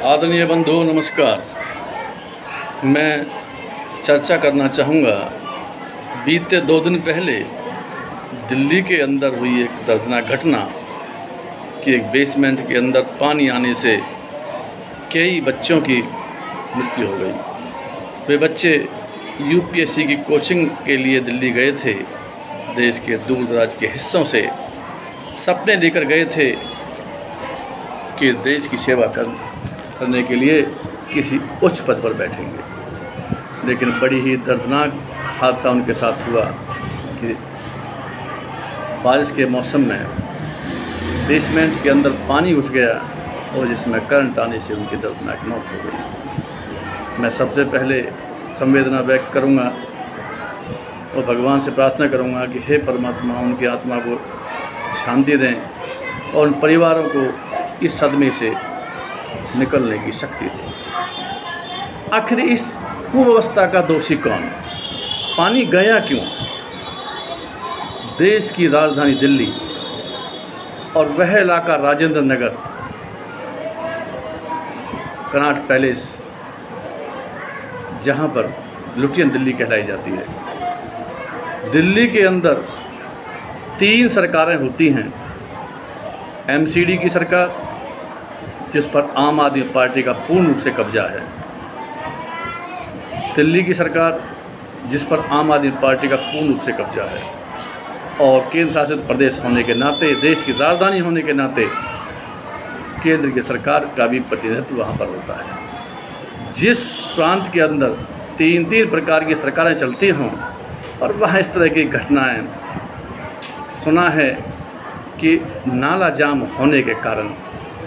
आदरणीय बंधु नमस्कार। मैं चर्चा करना चाहूँगा, बीते 2 दिन पहले दिल्ली के अंदर हुई एक दर्दनाक घटना कि एक बेसमेंट के अंदर पानी आने से कई बच्चों की मृत्यु हो गई। वे बच्चे यूपीएससी की कोचिंग के लिए दिल्ली गए थे। देश के दूर दराज के हिस्सों से सपने लेकर गए थे कि देश की सेवा करने के लिए किसी उच्च पद पर बैठेंगे, लेकिन बड़ी ही दर्दनाक हादसा उनके साथ हुआ कि बारिश के मौसम में बेसमेंट के अंदर पानी घुस गया और जिसमें करंट आने से उनकी दर्दनाक मौत हो गई। मैं सबसे पहले संवेदना व्यक्त करूंगा और भगवान से प्रार्थना करूंगा कि हे परमात्मा, उनकी आत्मा को शांति दें और उन परिवारों को इस सदमे से निकलने की शक्ति दें। आखिर इस कुअवस्था का दोषी कौन? पानी गया क्यों? देश की राजधानी दिल्ली और वह इलाका राजेंद्र नगर, कनॉट पैलेस, जहां पर लुटियन दिल्ली कहलाई जाती है। दिल्ली के अंदर 3 सरकारें होती हैं। एमसीडी की सरकार, जिस पर आम आदमी पार्टी का पूर्ण रूप से कब्जा है। दिल्ली की सरकार, जिस पर आम आदमी पार्टी का पूर्ण रूप से कब्जा है। और केंद्र शासित प्रदेश होने के नाते, देश की राजधानी होने के नाते, केंद्र की सरकार का भी प्रतिनिधित्व वहाँ पर होता है। जिस प्रांत के अंदर 3 प्रकार की सरकारें चलती हों और वहाँ इस तरह की घटनाएं, सुना है कि नाला जाम होने के कारण,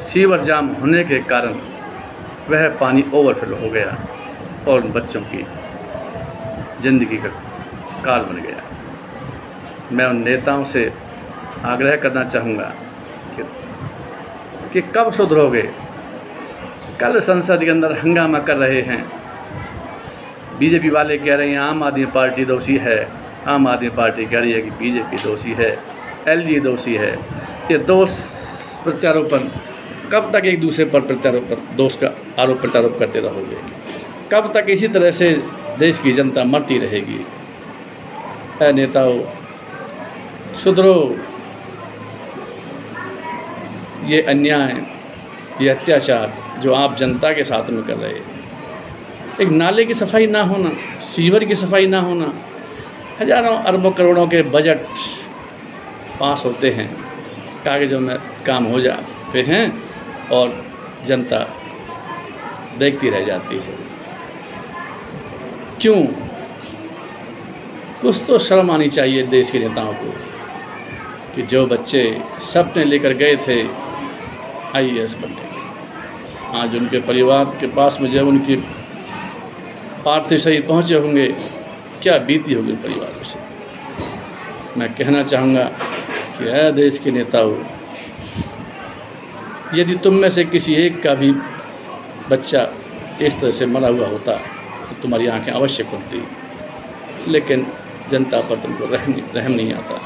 सीवर जाम होने के कारण वह पानी ओवरफ्लो हो गया और बच्चों की ज़िंदगी का काल बन गया। मैं उन नेताओं से आग्रह करना चाहूँगा कि कब सुधरोगे? कल संसद के अंदर हंगामा कर रहे हैं, बीजेपी वाले कह रहे हैं आम आदमी पार्टी दोषी है, आम आदमी पार्टी कह रही है कि बीजेपी दोषी है, एलजी दोषी है। ये दोष प्रत्यारोपण कब तक एक दूसरे पर दोष का आरोप प्रत्यारोप करते रहोगे? कब तक इसी तरह से देश की जनता मरती रहेगी? ऐ नेताओं, सुधरो। ये अन्याय, ये अत्याचार जो आप जनता के साथ में कर रहे हैं, एक नाले की सफाई ना होना, सीवर की सफाई ना होना, हजारों अरबों करोड़ों के बजट पास होते हैं, कागज़ों में काम हो जाते हैं और जनता देखती रह जाती है। क्यों? कुछ तो शर्म आनी चाहिए देश के नेताओं को कि जो बच्चे सपने लेकर गए थे आईएएस बनने, आज उनके परिवार के पास में जब उनकी पार्थिव शरीर पहुँचे होंगे, क्या बीती होगी परिवारों से। मैं कहना चाहूँगा कि ऐ देश के नेताओं, यदि तुम में से किसी एक का भी बच्चा इस तरह से मरा हुआ होता तो तुम्हारी आंखें अवश्य खुलती, लेकिन जनता पर तुमको रहम नहीं आता।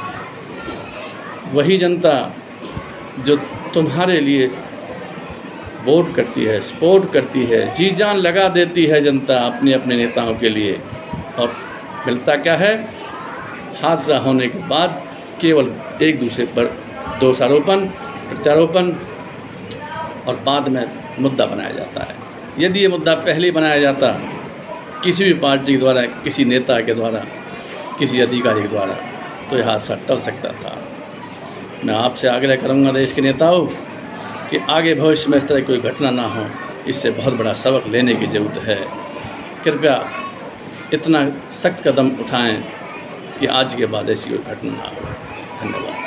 वही जनता जो तुम्हारे लिए वोट करती है, सपोर्ट करती है, जी जान लगा देती है जनता अपने अपने नेताओं के लिए, और मिलता क्या है? हादसा होने के बाद केवल एक दूसरे पर दोषारोपण, प्रत्यारोपण और बाद में मुद्दा बनाया जाता है। यदि ये मुद्दा पहले ही बनाया जाता किसी भी पार्टी के द्वारा, किसी नेता के द्वारा, किसी अधिकारी के द्वारा, तो यह हादसा टल सकता था। मैं आपसे आग्रह करूंगा देश के नेताओं कि आगे भविष्य में इस तरह कोई घटना ना हो। इससे बहुत बड़ा सबक लेने की ज़रूरत है। कृपया इतना सख्त कदम उठाएं कि आज के बाद ऐसी कोई घटना ना हो। धन्यवाद।